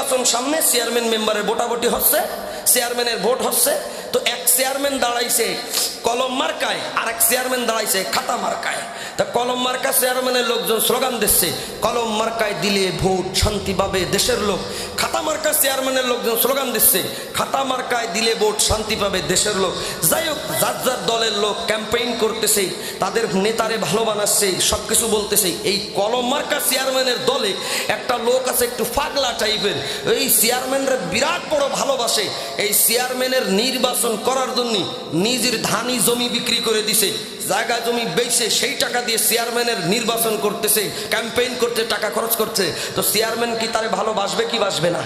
নির্বাচন সামনে, চেয়ারম্যান মেম্বারের ভোটাভুটি হচ্ছে, চেয়ারম্যানের ভোট হচ্ছে। তো এক চেয়ারম্যান দাঁড়াইছে কলম মার্কায়, আর এক চেয়ারম্যান দাঁড়াইছে খাতা মার্কায়। তা কলম মার্কা চেয়ারম্যানের লোকজন স্লোগান দিচ্ছে, কলম মার্কায় দিলে ভোট শান্তি পাবে দেশের লোক। খাতা মার্কা চেয়ারম্যানের লোকজন স্লোগান দিচ্ছে, খাতা মার্কায় দিলে ভোট শান্তি পাবে দেশের লোক। যাই হোক, যার যার দলের লোক ক্যাম্পেইন করতেছে, তাদের নেতারে ভালো বানাচ্ছে, সব কিছু বলতেছে। এই কলম মার্কা চেয়ারম্যানের দলে একটা লোক আছে একটু পাগলা টাইপের, এই চেয়ারম্যানরা বিরাট বড় ভালোবাসে। এই চেয়ারম্যানের নির্বাচন করার জন্য নিজের ধানি জমি বিক্রি করে দিছে, জায়গা জমি বেচে সেই টাকা দিয়ে চেয়ারম্যানের নির্বাচন করতেছে, ক্যাম্পেইন করতে টাকা খরচ করছে। তো চেয়ারম্যান কি তারে ভালোবাসবে কি বাসবে না?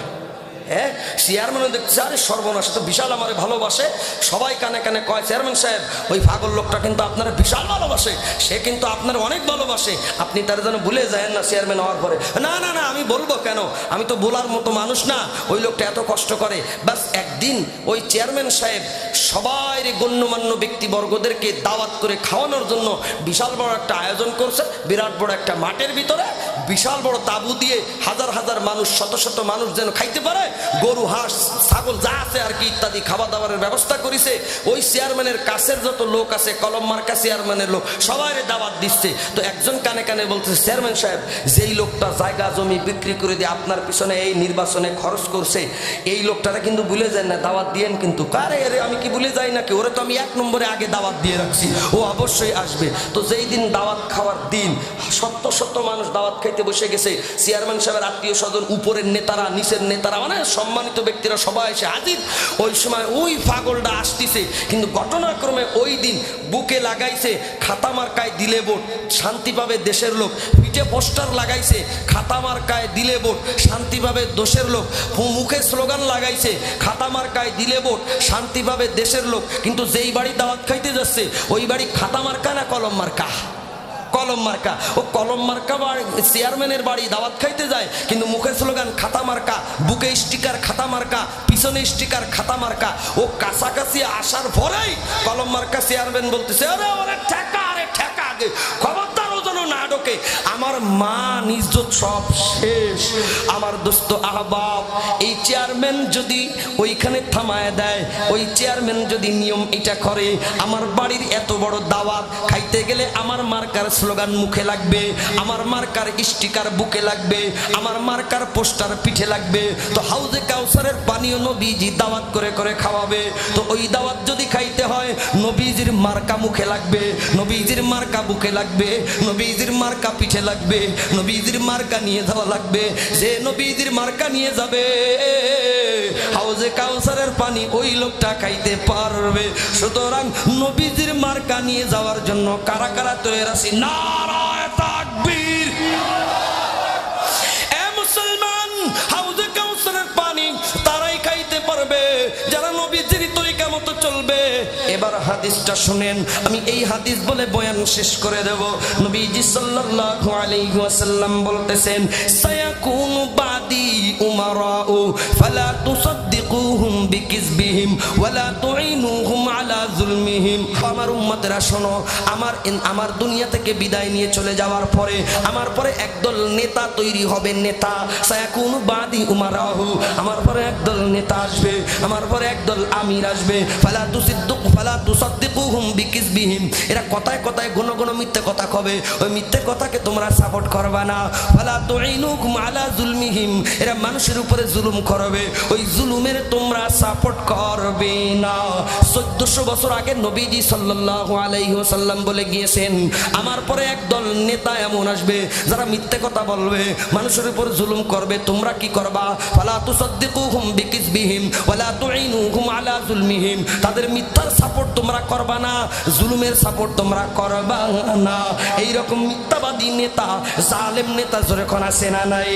হ্যাঁ, চেয়ারম্যানও দেখছে আরে সর্বনাশ, তো বিশাল আমারে ভালোবাসে। সবাই কানে কানে কয়, চেয়ারম্যান সাহেব ওই পাগল লোকটা কিন্তু আপনারা বিশাল ভালোবাসে, সে কিন্তু আপনার অনেক ভালোবাসে, আপনি তার যেন ভুলে যায় না চেয়ারম্যান হওয়ার পরে। না না না, আমি বলবো কেন, আমি তো বলার মতো মানুষ না, ওই লোকটা এত কষ্ট করে। বাস একদিন ওই চেয়ারম্যান সাহেব সবাই গণ্যমান্য ব্যক্তিবর্গদেরকে দাওয়াত করে খাওয়ানোর জন্য বিশাল বড় একটা আয়োজন করছে, বিরাট বড় একটা মাঠের ভিতরে বিশাল বড় তাঁবু দিয়ে হাজার হাজার মানুষ, শত শত মানুষ যেন খাইতে পারে, গরু হাঁস ছাগল যা আছে আর কি ইত্যাদি খাওয়া দাওয়ার ব্যবস্থা করেছে। ওই চেয়ারম্যানের কাছের যত লোক আছে, কলম মার্কা চেয়ারম্যানের লোক, সবাই দাওয়াত দিচ্ছে। তো একজন কানে কানে বলতেছে, চেয়ারম্যান সাহেব যেই লোকটা জায়গা জমি বিক্রি করে দিয়ে আপনার পিছনে এই নির্বাচনে খরচ করছে, এই লোকটারা কিন্তু ভুলে যায় না, দাওয়াত দিয়েন কিন্তু। কারে আরে আমি কি ভুলে যাই নাকি, ওরে তো আমি 1 নম্বরে আগে দাওয়াত দিয়ে রাখছি, ও অবশ্যই আসবে। তো যেই দিন দাওয়াত খাওয়ার দিন, শত শত মানুষ দাওয়াত খাইতে বসে গেছে। চেয়ারম্যান সাহেবের আত্মীয় স্বজন, উপরের নেতারা, নিচের নেতারা, মানে সম্মানিত ব্যক্তিরা সবাই এসে হাজির। ওই সময় ওই পাগলটা আসতেছে, কিন্তু ঘটনাক্রমে ওই দিন বুকে লাগাইছে খাতা মার্কায় দিলে ভোট শান্তি পাবে দেশের লোক, পিঠে পোস্টার লাগাইছে খাতা মার্কায় দিলে ভোট শান্তি পাবে দেশের লোক, মুখে স্লোগান লাগাইছে খাতা মার্কায় দিলে ভোট শান্তি পাবে দেশের লোক। কিন্তু যেই বাড়ি দাওয়াত খাইতে যাচ্ছে ওই বাড়ি খাতা মার্কা না কলম মার্কা? কলম মার্কা। ও কলম মার্কা চেয়ারম্যানের বাড়ি দাওয়াত খাইতে যায়, কিন্তু মুখের স্লোগান খাতা মার্কা, বুকে স্টিকার খাতা মার্কা, পিছনে স্টিকার খাতা মার্কা। ও কাছাকাছি আসার পরেই কলম মার্কা চেয়ারম্যান বলতেছে, আরে ওরে ঠেকা, আরে ঠেকা আগে, খবরদার ও যেন না ঢোকে। আমার মা ইজ্জত সব শেষ। আমার দোস্ত আহবাব, এই চেয়ারম্যান যদি ওইখানে থামায় দেয়, ওই চেয়ারম্যান যদি নিয়ম এটা করে, আমার বাড়ির এত বড় দাওয়াত খাইতে গেলে আমার মার্কার স্লোগান মুখে লাগবে, আমার মার্কার স্টিকার বুকে লাগবে, আমার মার্কার পোস্টার পিঠে লাগবে। তো হাউজে কাউসারের পানীয় নবীজি দাওয়াত করে করে খাওয়াবে। তো ওই দাওয়াত যদি খাইতে হয়, নবীজির মার্কা মুখে লাগবে, নবীজির মার্কা বুকে লাগবে, নবীজির মার্কা পিঠে লাগবে, নবীজির মার্কা নিয়ে যাওয়া লাগবে। যে নবীজির মার্কা নিয়ে যাবে, হাউজে কাউসারের পানি ওই লোকটা খাইতে পারবে। সুতরাং নবীজির মার্কা নিয়ে যাওয়ার জন্য কারা কারা তৈরি আছি? নারায়ে তাকবীর। এ মুসলমান, হাউজে কাউসারের পানি তারাই খাইতে পারবে যারা নবীজির তরিকা মতো চলবে। এবার হাদিসটা শুনেন, আমি এই হাদিস বলে বয়ান শেষ করে দেব। নবীজি সাল্লাল্লাহু আলাইহি ওয়াসাল্লাম বলতেছেন, সায়াকুনু বাদি উমারাউ ফালা তুসাদ্দিকুহুম বিকিযবিহিম ওয়ালা তুইনুহুম আলা যুলমিহিম। আমার উম্মতেরা শোনো, আমার দুনিয়া থেকে বিদায় নিয়ে চলে যাওয়ার পরে আমার পরে একদল নেতা তৈরি হবে। নেতা, সায়াকুনু বাদি উমারাউ, আমার পরে একদল নেতা আসবে, আমার পরে একদল আমির আসবে। ফালা তুসাদ্দিকুহুম বিকিযবিহিম, এরা কথায় কথায় ঘন ঘন মিথ্যে কথা কবে, ওই মিথ্যে কথাকে তোমরা সাপোর্ট করবা না। ফালা তুইনুকুম আলা যুলমিহিম, এরা মানুষের উপরে জুলুম করবে, ওই জুলুমের তোমরা সাপোর্ট করবে না। 1400 বছর আগে নবীজি সাল্লাল্লাহু আলাইহি ওয়াসাল্লাম বলে গিয়েছেন, আমার পরে একদল নেতা এমন আসবে যারা মিথ্যে কথা বলবে, মানুষের উপর জুলুম করবে। তোমরা কি করবা? ফালা তুসাদ্দিকুহুম বিকিযবিহিম ওয়ালা তুইনুহুম আলা যুলমিহিম, তাদের মিথ্যার সাপোর্ট তোমরা করবা না, জুলুমের সাপোর্ট তোমরা করবা না। এইরকম মিথ্যাবাদী নেতা, জালেম নেতা যখন আসে না নাই,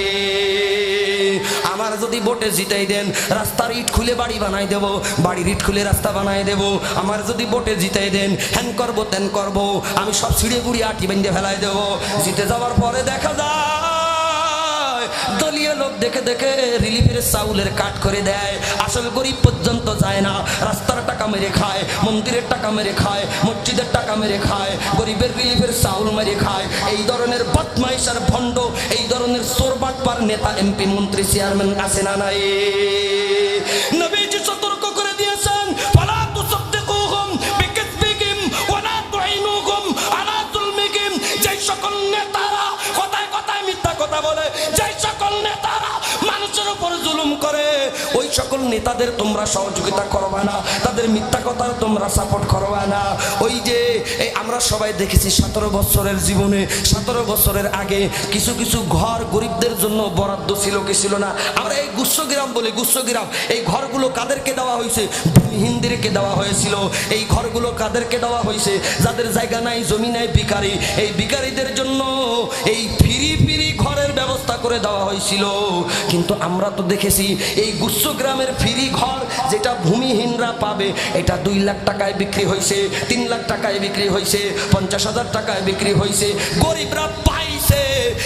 আমার যদি ভোটে জিতাই দেন, রাস্তার ইট খুলে বাড়ি বানাই দেব, বাড়ির ইট খুলে রাস্তা বানাই দেব। আমার যদি ভোটে জিতাই দেন, হ্যান করবো তেন করবো, আমি সব ছিঁড়ে গুড়ি আটি বেঁধে ফেলাই দেবো। জিতে যাওয়ার পরে দেখা যায় দলীয় লোক দেখে দেখে রিলিফের চাউলের কাট করে দেয়, আসল গরিব পর্যন্ত যায় না। রাস্তার টাকা মেরে খায়, মন্দিরের টাকা মেরে খায়, মসজিদের টাকা মেরে খায়, গরিবের রিলিফের চাউল মেরে খায়। এই ধরনের বদমাইশ আর ভণ্ড, এই ধরনের চোরবাটপার নেতা, এমপি, মন্ত্রী, চেয়ারম্যান আছে না নাই? নবীজি সতর্ক করে দিয়েছেন, ফালা তুসাদদিকুহুম বিকাযবিহিম ওয়ালা তুঈনুহুম আলা যুলমিহিম। যেই সকল নেতারা কথায় কথায় মিথ্যা কথা বলে, যেই সকল নেতারা মানুষের উপর জুলুম করে, ওই সকল নেতাদের তোমরা সহযোগিতা করবা না, তাদের মিথ্যা কথা তোমরা সাপোর্ট করবা না। ওই যে আমরা সবাই দেখেছি 17 বছরের জীবনে, 17 বছরের আগে কিছু কিছু ঘর গরিবদের জন্য বরাদ্দ ছিল কি ছিল না? আমরা এই গুচ্ছগ্রাম বলি, গুচ্ছগ্রাম, এই ঘরগুলো কাদেরকে দেওয়া হয়েছে? ভূমিহীনদেরকে দেওয়া হয়েছিল। এই ঘরগুলো কাদেরকে দেওয়া হয়েছে? যাদের জায়গা নাই, জমি নাই, ভিখারি, এই ভিখারিদের জন্য এই ফ্রি ঘরের ব্যবস্থা করে দেওয়া হয়েছিল। কিন্তু আমরা তো দেখেছি এই গুচ্ছগ্রামের ফ্রি ঘর যেটা ভূমিহীনরা পাবে, এটা 2 লাখ টাকায় বিক্রি হয়েছে, 3 লাখ টাকায় বিক্রি হয়েছে, 50,000 টাকায় বিক্রি হয়েছে। গরিবরা পাইছে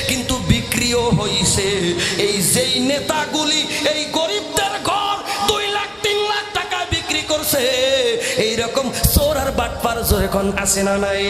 কিন্তু বিক্রিও হয়েছে। এই যেই নেতাগুলি এই গরিবদের ঘর 2 লাখ 3 লাখ টাকায় বিক্রি করছে, এইরকম চোর আর বাটপার যখন আসে না নাই?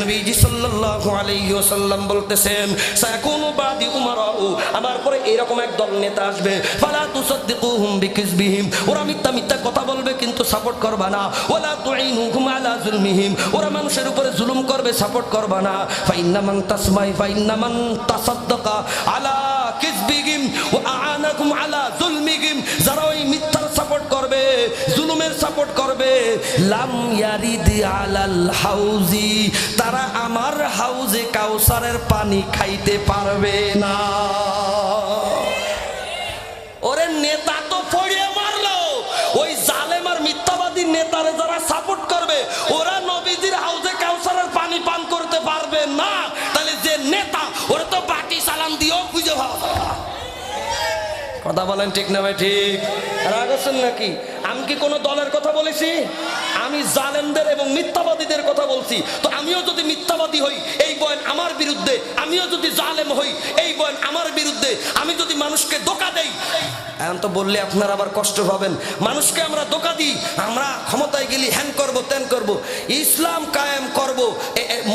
নবীজি সাল্লাল্লাহু আলাইহি ওয়াসাল্লাম বলতেছেন, সায়াকুনু বাদি উমারাউ, আমার পরে এরকম একদল নেতা আসবে, ফালা তুসাদদিকুহুম বিকিযবিহিম, ওরা মিথ্যা মিথ্যা কথা বলবে কিন্তু সাপোর্ট করবা না, ওয়ালা তুঈনুহুম আলা যুলমিহিম, ওরা মানুষের উপরে জুলুম করবে, সাপোর্ট করবা না। ফাইন্নামান তাসাদদাকা আলা কিযবিহিম ওয়া আ'আনাকুম আলা যুলমিহিম, যারা ওই মিথ্যার সাপোর্ট করবে, জুলুমের সাপোর্ট করবে, লাম ইয়ারিদ আলাল হাউজি, তারা আমার হাউজে কাউসারের পানি খাইতে পারবে না। ওরে নেতা তো পড়িয়ে মারলো, ওই জালেম আর মিথ্যাবাদী নেতারে যারা সাপোর্ট করবে, ওরা নবীজির হাউজে কাউসারের পানি পান করতে পারবে না। তাহলে যে নেতা, ওরা তো বাটি সালাম দিয়েও খুঁজে পাওয়া যায় না। কথা বলেন ঠিক না ভাই? ঠিক রাগ আছেন নাকি? আমি কি কোনো দলের কথা বলেছি? আমি জালেমদের এবং মিথ্যাবাদীদের কথা বলছি। তো আমিও যদি মিথ্যাবাদী হই, এই বয়ান আমার বিরুদ্ধে। আমিও যদি জালেম হই, এই বয়ান আমার বিরুদ্ধে। আমি যদি মানুষকে ধোঁকা দেই, এখন তো বললে আপনারা আবার কষ্ট পাবেন, মানুষকে আমরা ধোঁকা দিই, আমরা ক্ষমতায় গেলি হ্যান করব, ত্যান করব, ইসলাম কায়েম করব,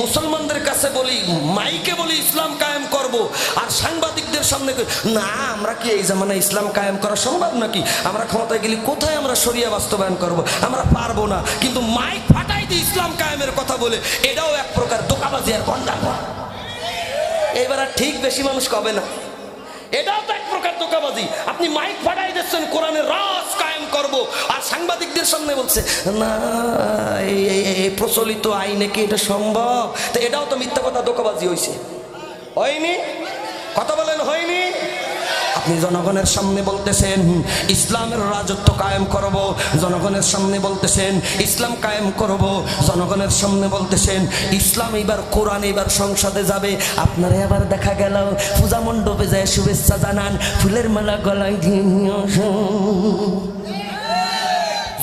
মুসলমানদের কাছে বলি, মাইকে বলি ইসলাম কায়েম করব, আর সাংবাদিকদের সামনে না, আমরা কি এই জামানায় ইসলাম কায়েম করা সম্ভব নাকি? আমরা ক্ষমতায় গেলি কোথায় আমরা শরিয়া বাস্তবায়ন করব? আমরা পারবো না। কিন্তু মাইক ফাটাই দিয়ে ইসলাম কায়েমের কথা বলে, এটাও এক প্রকার ধোঁকাবাজি আর গন্ডামি। এবার আর ঠিক বেশি মানুষ কবে না, এটাও তো এক প্রকার ধোঁকাবাজি। আপনি মাইক ফাটাই দিচ্ছেন কোরআনের রাজ কায়েম করব, আর সাংবাদিকদের সামনে বলছে না, এই প্রচলিত আইনে কি এটা সম্ভব? তো এটাও তো মিথ্যা কথা, ধোঁকাবাজি হয়েছে, হয়নি? কথা বলেন, হয়নি? আপনি জনগণের সামনে বলতেছেন ইসলামের রাজত্ব কায়েম করব, জনগণের সামনে বলতেছেন ইসলাম কায়েম করব, জনগণের সামনে বলতেছেন ইসলাম এবার, কোরআন এবার সংসদে যাবে। আপনারা আবার দেখা গেল পূজা মণ্ডপে যায় শুভেচ্ছা জানান, ফুলের মালা গলায় দিয়ে নিয়ে আসুন।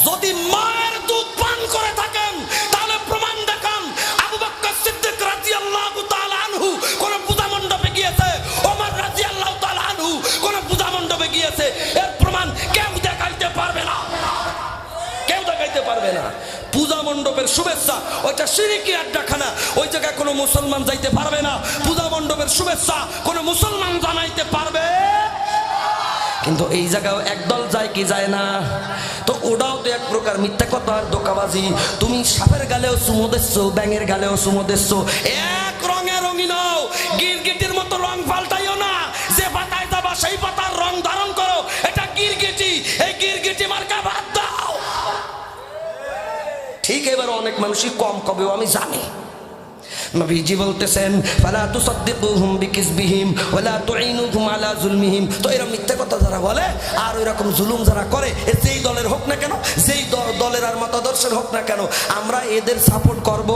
যদি মায়ের দুধ পান করে থাকেন তাহলে প্রমাণ দেখান। আবু বকর সিদ্দিক রাদিয়াল্লাহু তাআলা আনহু কোন পূজা মণ্ডপে গিয়েছে? ওমর রাদিয়াল্লাহু তাআলা আনহু কোন পূজা মণ্ডপে গিয়েছে? এর প্রমাণ কেউ দেখাইতে পারবে না, কেউ দেখাইতে পারবে না। পূজা মণ্ডপের শুভেচ্ছা ওইটা শিরকি আড্ডাখানা, ওই জায়গায় কোনো মুসলমান যাইতে পারবে না। পূজা মণ্ডপের শুভেচ্ছা কোনো মুসলমান জানাইতে পারবে, কিন্তু এই জায়গাও একদল যায় কি যায় না? তো ওটাও তো এক প্রকার মিথ্যা কথা আর ধোঁকাবাজি। তুমি সাপের গালেও চুমো দিচ্ছ, ব্যাঙের গালেও চুমো দিচ্ছ, এক রঙে রঙিন হও, গিরগিটির মতো রং পাল্টাইও না। যে পাতায় যাবা সেই পাতার রং ধারণ করো, এটা গিরগিটি, এই গিরগিটি মার্কা বাদ দাও। ঠিক এবার অনেক মানুষই কম কবেও আমি জানি। নবীজি বলতেছেন ফালা তুসাদদিকুহুম বিকিযবিহিম ওয়ালা তুঈনুহুম আলা যুলমিহিম। তো এরকম মিথ্যা কথা যারা বলে আর ওইরকম জুলুম যারা করে, যেই দলের হোক না কেন, যেই দলের আর মতাদর্শের হোক না কেন, আমরা এদের সাপোর্ট করব।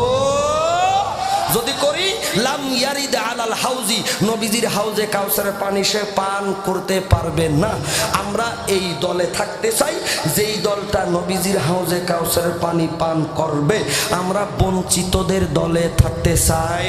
যদি করি লাম ইয়ারিদ আলাল হাউজি, নবীজির হাউজে কাউসারের পানি সে পান করতে পারবে না। আমরা এই দলে থাকতে চাই যেই দলটা নবীজির হাউজে কাউসারের পানি পান করবে। আমরা বঞ্চিতদের দলে থাকতে চাই।